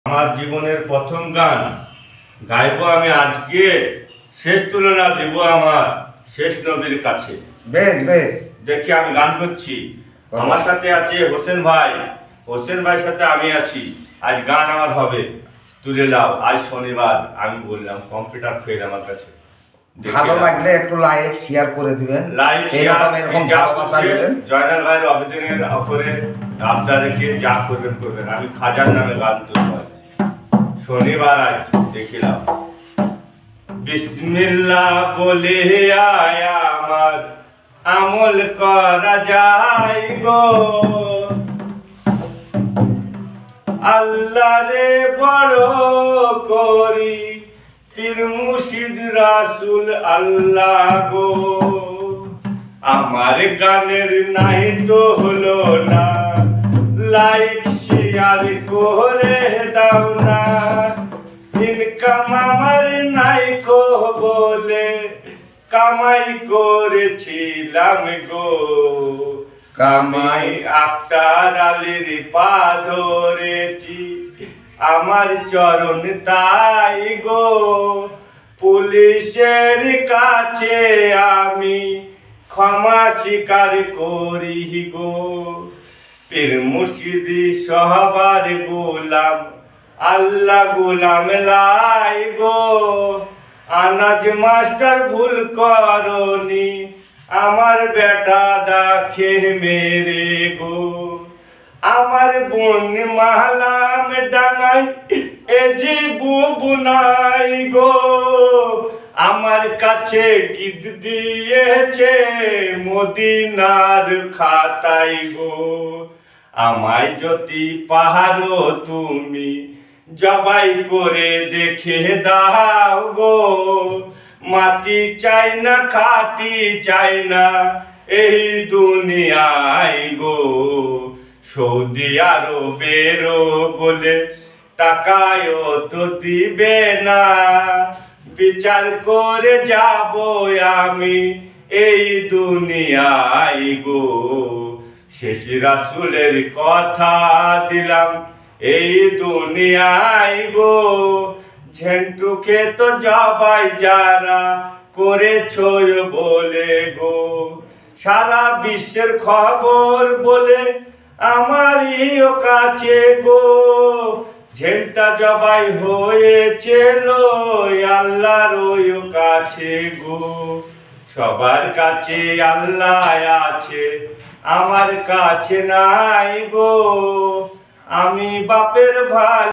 আমার জীবনের প্রথম গান গাইবো আমি আজকে, শেষ তুলনা দিব আমার শেষ নবীর কাছে। বেশ বেশ, দেখি আমি গান করছি। আমার সাথে আছে হোসেন ভাই, হোসেন ভাইয়ের সাথে আমি আছি। আজ গান আমার হবে, তুলে নাও। আজ শনিবার, আমি বললাম কম্পিউটার ফেল আমার কাছে। ভালো লাগলে একটু লাইভ শেয়ার করে দিবেন। লাইভ এরকম এরকম ভালোবাসা দিবেন। জয়নাল ভাইয়ের আবেদনের উপরে আপনারা রেখে যা করবেন করবেন। আমি খাজার নামে গান তুলব। শনিবার আজ দেখিলাম। বিসমিল্লাহ বলে আয়া আমার আমল করা যায় গো, আল্লাহ রে বড় করি, পীর মুর্শিদ রাসূল আল্লাহ গো। আমার গানের নাই তো হলো না, লাইক শেয়ার করে দাও না। ইনকাম আমার নাই কো বলে কামাই করেছিলাম গো, কামাই আক্তার আলীর পা ধরেছি, আমার চরণ তাই গো। পুলিশের কাছে আমি ক্ষমা স্বীকার করি গো। পীর মুর্শিদ সবার গোলাম, আল্লাহ গোলাম লাই গো। আনাজ মাস্টার ভুল করনি, আমার বেটা দাখে মেরে গো। আমার বোন মালাম ডাঙাই এ যে বুবু নাই গো, আমার কাছে গীত দিয়েছে মদিনার খাতাই গো। আমায় যদি পাহাড়ো তুমি জবাই করে দেখে দাও গো, মাটি চাই না খাটি চাই না এই দুনিয়ায় গো। সৌদি আরবেরও বলে টাকায়ও তো দিবে না, বিচার করে যাব আমি এই দুনিয়ায় গো। শেষ রাসূলের কথা দিলাম এই দুনিয়ায় গো। ঝেন্টুকে তো জবাই যারা করেছো বলে গো, সারা বিশ্বের খবর বলে আমারই কাছে গো। ঝেন্টা জবাই হয়েছিল আল্লাহর ওই কাছে গো। সবার কাছে আল্লাহ আছে, আমার কাছে নাই গো। আমি বাপের ভাই।